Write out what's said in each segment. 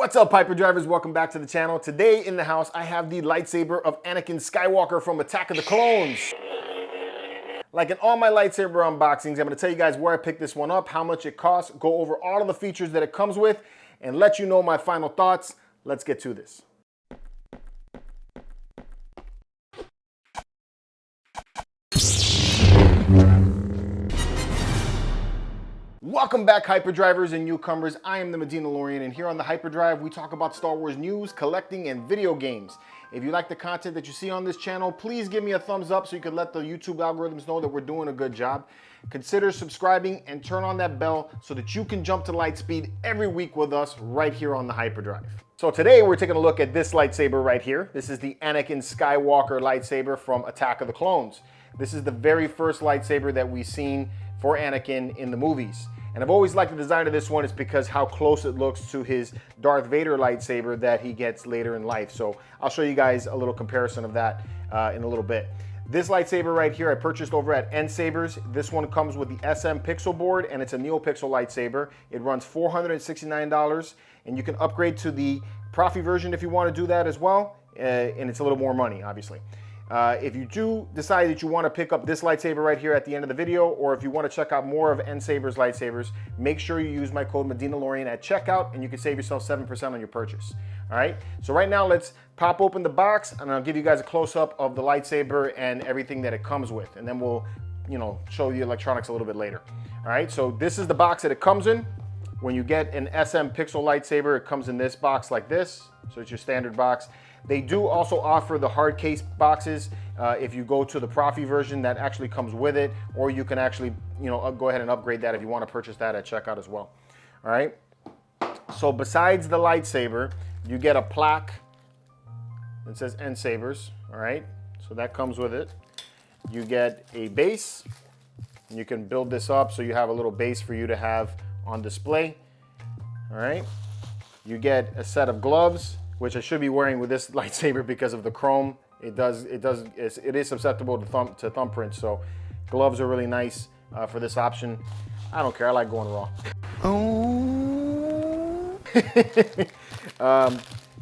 What's up, Hyperdrivers? Welcome back to the channel. Today in the house, I have the lightsaber of Anakin Skywalker from Attack of the Clones. Like in all my lightsaber unboxings, I'm going to tell you guys where I picked this one up, how much it costs, go over all of the features that it comes with, and let you know my final thoughts. Let's get to this. Welcome back, Hyperdrivers and newcomers. I am the MEDINALORIAN, and here on the Hyperdrive, we talk about Star Wars news, collecting, and video games. If you like the content that you see on this channel, please give me a thumbs up so you can let the YouTube algorithms know that we're doing a good job. Consider subscribing and turn on that bell so that you can jump to light speed every week with us right here on the Hyperdrive. So today we're taking a look at this lightsaber right here. This is the Anakin Skywalker lightsaber from Attack of the Clones. This is the very first lightsaber that we've seen for Anakin in the movies. And I've always liked the design of this one. It's because how close it looks to his Darth Vader lightsaber that he gets later in life. So I'll show you guys a little comparison of that in a little bit. This lightsaber right here I purchased over at Nsabers. This one comes with the SM Pixel board, and it's a Neopixel lightsaber. It runs $469, and you can upgrade to the Profi version if you want to do that as well. And it's a little more money, obviously. If you do decide that you want to pick up this lightsaber right here at the end of the video, or if you want to check out more of Nsabers lightsabers, make sure you use my code MEDINALORIAN at checkout and you can save yourself 7% on your purchase. All right, so right now let's pop open the box and I'll give you guys a close-up of the lightsaber and everything that it comes with, and then we'll, show you electronics a little bit later. All right, so this is the box that it comes in. When you get an SM Pixel lightsaber, it comes in this box like this, so it's your standard box. They do also offer the hard case boxes if you go to the Profi version that actually comes with it, or you can actually, go ahead and upgrade that if you want to purchase that at checkout as well. All right. So besides the lightsaber, you get a plaque that says Nsabers. All right. So that comes with it. You get a base, and you can build this up so you have a little base for you to have on display. All right. You get a set of gloves, which I should be wearing with this lightsaber because of the chrome. It is susceptible to thumbprints, so gloves are really nice for this option. I don't care, I like going raw. Oh.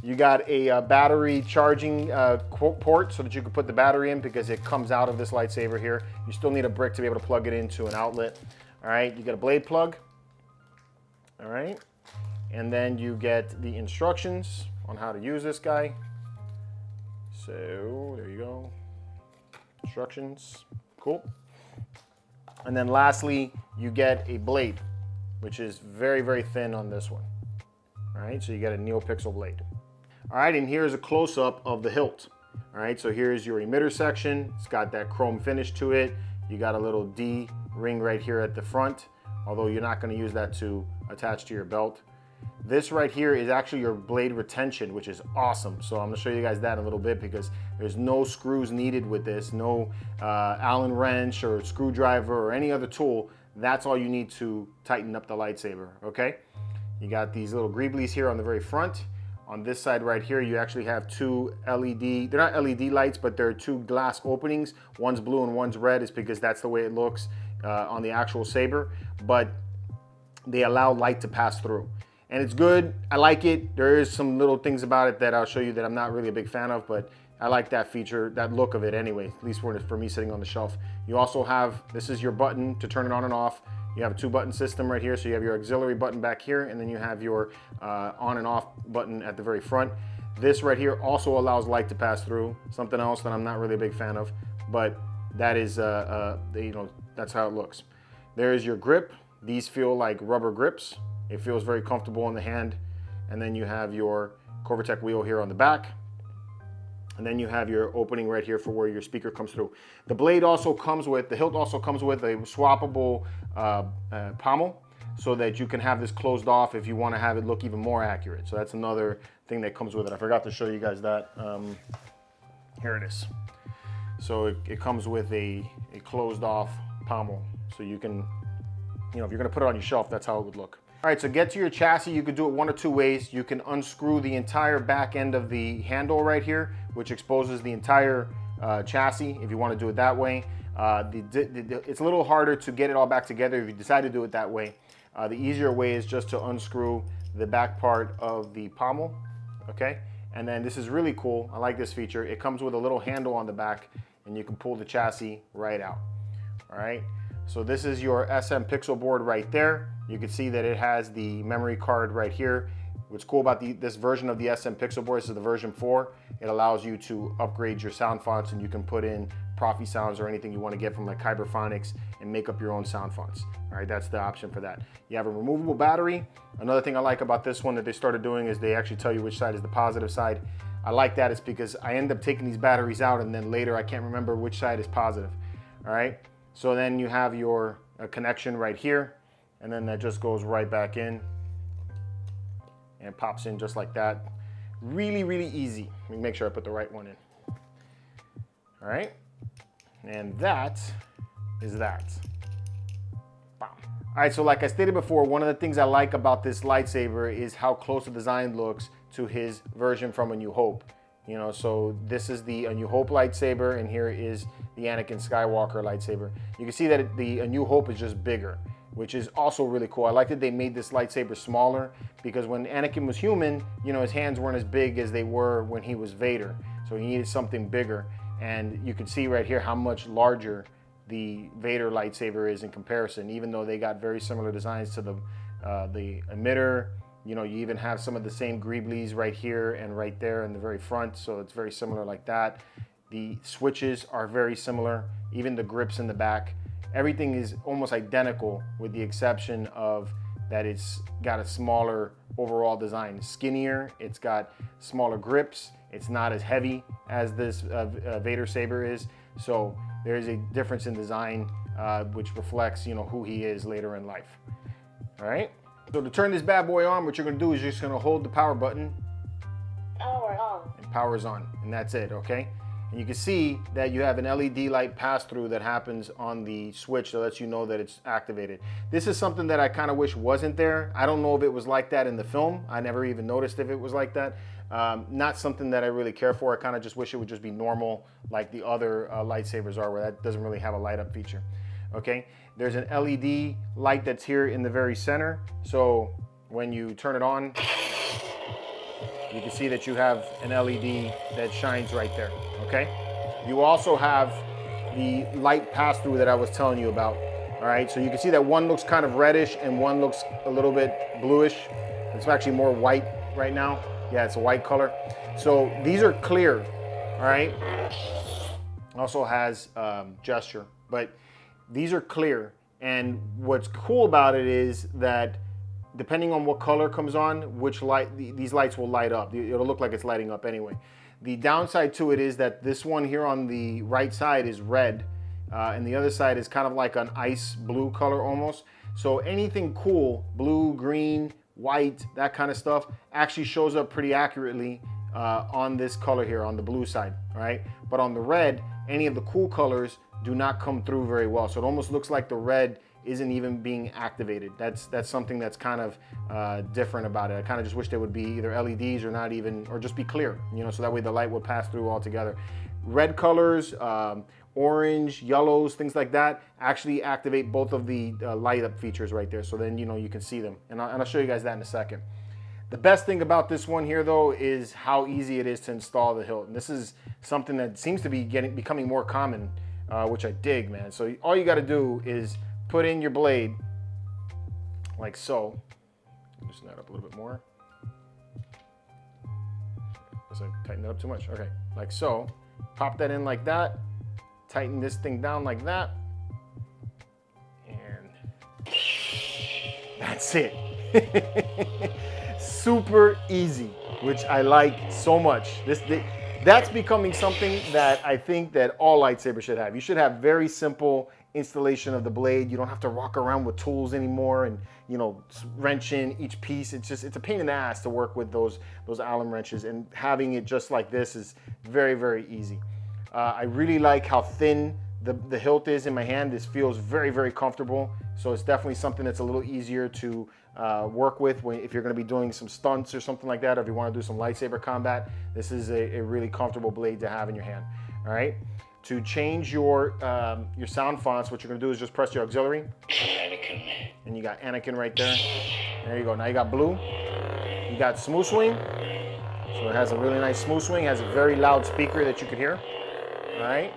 You got a battery charging port so that you can put the battery in, because it comes out of this lightsaber here. You still need a brick to be able to plug it into an outlet. All right, you got a blade plug. All right, and then you get the instructions on how to use this guy. So there you go, instructions, cool. And then lastly, you get a blade, which is very, very thin on this one. All right, so you get a Neopixel blade. All right, and here's a close-up of the hilt. All right, so here's your emitter section. It's got that chrome finish to it. You got a little D ring right here at the front, although you're not going to use that to attach to your belt. This right here is actually your blade retention, which is awesome. So I'm going to show you guys that in a little bit, because there's no screws needed with this, no Allen wrench or screwdriver or any other tool. That's all you need to tighten up the lightsaber, okay? You got these little greeblies here on the very front. On this side right here, you actually have two LED, they're not LED lights, but they're two glass openings. One's blue and one's red. It's because that's the way it looks on the actual saber, but they allow light to pass through. And it's good, I like it. There is some little things about it that I'll show you that I'm not really a big fan of, but I like that feature, that look of it anyway, at least for me sitting on the shelf. You also have, this is your button to turn it on and off. You have a 2-button system right here, so you have your auxiliary button back here, and then you have your on and off button at the very front. This right here also allows light to pass through, something else that I'm not really a big fan of, but that is, that's how it looks. There is your grip. These feel like rubber grips. It feels very comfortable in the hand. And then you have your Corvatec wheel here on the back. And then you have your opening right here for where your speaker comes through. The blade also comes with, the hilt also comes with a swappable pommel, so that you can have this closed off if you want to have it look even more accurate. So that's another thing that comes with it. I forgot to show you guys that. Here it is. So it comes with a closed off pommel. So you can, if you're going to put it on your shelf, that's how it would look. All right, so get to your chassis. You could do it one of two ways. You can unscrew the entire back end of the handle right here, which exposes the entire chassis if you want to do it that way. It's a little harder to get it all back together if you decide to do it that way. The easier way is just to unscrew the back part of the pommel, okay? And then this is really cool. I like this feature. It comes with a little handle on the back and you can pull the chassis right out, all right? So this is your SM Pixel board right there. You can see that it has the memory card right here. What's cool about this version of the SM Pixel board, this is the version 4. It allows you to upgrade your sound fonts and you can put in Profi sounds or anything you want to get from like Hyperphonics and make up your own sound fonts. All right, that's the option for that. You have a removable battery. Another thing I like about this one that they started doing is they actually tell you which side is the positive side. I like that. It's because I end up taking these batteries out and then later I can't remember which side is positive. All right, so then you have your connection right here and then that just goes right back in and pops in just like that. Really, really easy. Let me make sure I put the right one in. All right, and that is that. Bam. All right, so like I stated before, one of the things I like about this lightsaber is how close the design looks to his version from A New Hope. You know, so this is the A New Hope lightsaber, and here is the Anakin Skywalker lightsaber. You can see that the A New Hope is just bigger, which is also really cool. I like that they made this lightsaber smaller because when Anakin was human, you know, his hands weren't as big as they were when he was Vader. So he needed something bigger. And you can see right here how much larger the Vader lightsaber is in comparison, even though they got very similar designs to the emitter. You know, you even have some of the same greeblies right here and right there in the very front. So it's very similar like that. The switches are very similar, even the grips in the back. Everything is almost identical with the exception of that it's got a smaller overall design, skinnier, it's got smaller grips, it's not as heavy as this Vader saber is. So there is a difference in design which reflects, you know, who he is later in life. All right, so to turn this bad boy on, what you're gonna do is you're just gonna hold the power button. Power on. And power's on, and that's it, okay? And you can see that you have an LED light pass-through that happens on the switch that lets you know that it's activated. This is something that I kind of wish wasn't there. I don't know if it was like that in the film. I never even noticed if it was like that. Not something that I really care for. I kind of just wish it would just be normal like the other lightsabers are, where that doesn't really have a light up feature. Okay, there's an LED light that's here in the very center. So when you turn it on, you can see that you have an LED that shines right there, okay? You also have the light pass-through that I was telling you about, all right? So you can see that one looks kind of reddish and one looks a little bit bluish. It's actually more white right now. Yeah, it's a white color. So these are clear, all right? Also has gesture, but these are clear. And what's cool about it is that depending on what color comes on, which light, these lights will light up. It'll look like it's lighting up anyway. The downside to it is that this one here on the right side is red, and the other side is kind of like an ice blue color almost. So anything cool, blue, green, white, that kind of stuff, actually shows up pretty accurately on this color here, on the blue side, right? But on the red, any of the cool colors do not come through very well. So it almost looks like the red isn't even being activated. That's something that's kind of different about it. I kind of just wish they would be either LEDs or not even, or just be clear, you know, so that way the light would pass through altogether. Red colors, orange, yellows, things like that actually activate both of the light up features right there. So then, you know, you can see them. And I'll show you guys that in a second. The best thing about this one here though is how easy it is to install the hilt. And this is something that seems to be becoming more common, which I dig, man. So all you got to do is put in your blade like so. Loosen that up a little bit more. Guess I tightened it up too much. Okay, like so. Pop that in like that. Tighten this thing down like that. And that's it. Super easy, which I like so much. That's becoming something that I think that all lightsabers should have. You should have very simple installation of the blade. You don't have to walk around with tools anymore and, you know, wrench in each piece. It's a pain in the ass to work with those Allen wrenches, and having it just like this is very, very easy. I really like how thin the hilt is in my hand. This feels very, very comfortable. So it's definitely something that's a little easier to work with if you're going to be doing some stunts or something like that, or if you want to do some lightsaber combat. This is a really comfortable blade to have in your hand. All right. To change your sound fonts, what you're going to do is just press your auxiliary. Anakin. And you got Anakin right there. There you go. Now you got blue. got smooth swing. So it has a really nice smooth swing. It has a very loud speaker that you can hear. All right.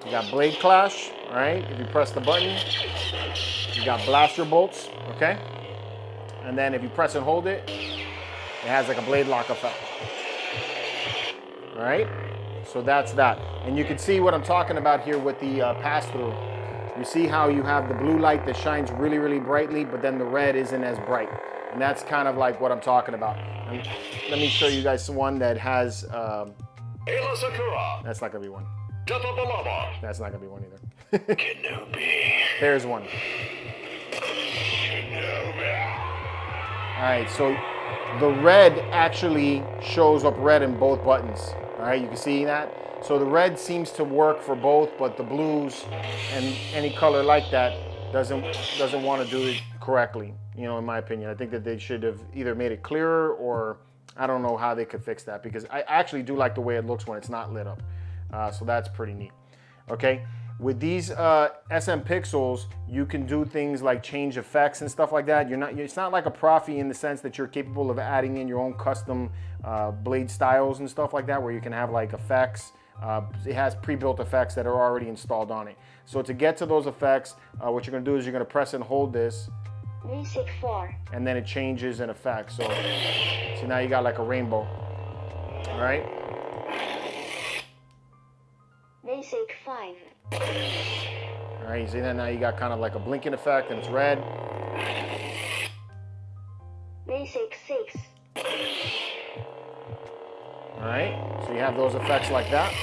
You got blade clash. All right. If you press the button, you got blaster bolts. Okay. And then if you press and hold it, it has like a blade lock effect. All right. So that's that. And you can see what I'm talking about here with the pass-through. You see how you have the blue light that shines really, really brightly, but then the red isn't as bright. And that's kind of like what I'm talking about. And let me show you guys one that has, that's not gonna be one. That's not gonna be one either. Kenobi. There's one. All right, so the red actually shows up red in both buttons. All right, you can see that. So the red seems to work for both, but the blues and any color like that doesn't want to do it correctly, you know, in my opinion. I think that they should have either made it clearer, or I don't know how they could fix that, because I actually do like the way it looks when it's not lit up. So that's pretty neat. Okay, with these SM Pixels, you can do things like change effects and stuff like that. It's not like a Profi in the sense that you're capable of adding in your own custom blade styles and stuff like that, where you can have like effects. It has pre-built effects that are already installed on it. So to get to those effects, what you're going to do is you're going to press and hold this, Music 4. and then it changes in effect. So now you got like a rainbow. All right. Music 5. All right. You see that now you got kind of like a blinking effect, and it's red. Music 6. All right, so you have those effects like that.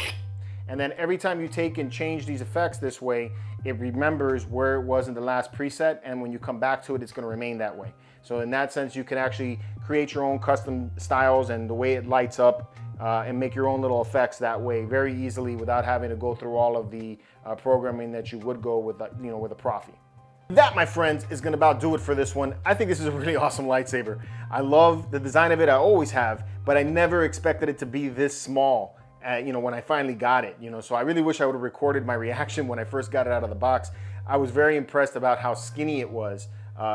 And then every time you take and change these effects this way, it remembers where it was in the last preset, and when you come back to it, it's gonna remain that way. So in that sense, you can actually create your own custom styles and the way it lights up, and make your own little effects that way very easily without having to go through all of the programming that you would go with, you know, with a Profi. That, my friends, is gonna about do it for this one. I think this is a really awesome lightsaber. I love the design of it, I always have, but I never expected it to be this small, you know, when I finally got it, you know. So I really wish I would have recorded my reaction when I first got it out of the box. I was very impressed about how skinny it was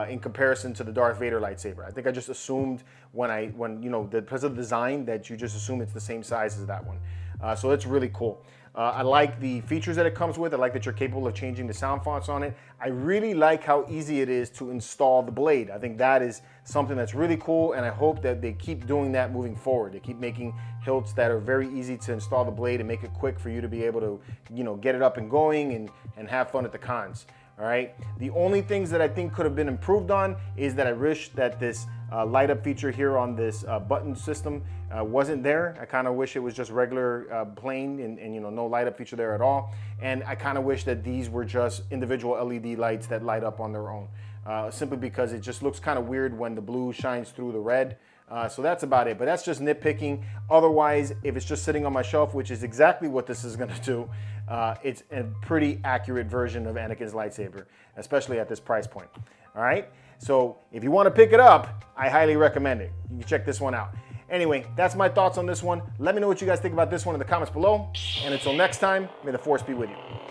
in comparison to the Darth Vader lightsaber. I think I just assumed when you know, because of the design, that you just assume it's the same size as that one. So it's really cool. I like the features that it comes with. I like that you're capable of changing the sound fonts on it. I really like how easy it is to install the blade. I think that is something that's really cool, and I hope that they keep doing that moving forward. They keep making hilts that are very easy to install the blade and make it quick for you to be able to, you know, get it up and going and have fun at the cons. All right. The only things that I think could have been improved on is that I wish that this light up feature here on this button system wasn't there. I kind of wish it was just regular plain and, you know, no light up feature there at all. And I kind of wish that these were just individual LED lights that light up on their own, simply because it just looks kind of weird when the blue shines through the red. So that's about it, but that's just nitpicking. Otherwise, if it's just sitting on my shelf, which is exactly what this is gonna do, it's a pretty accurate version of Anakin's lightsaber, especially at this price point. All right, so if you wanna pick it up, I highly recommend it. You can check this one out. Anyway, that's my thoughts on this one. Let me know what you guys think about this one in the comments below. And until next time, may the Force be with you.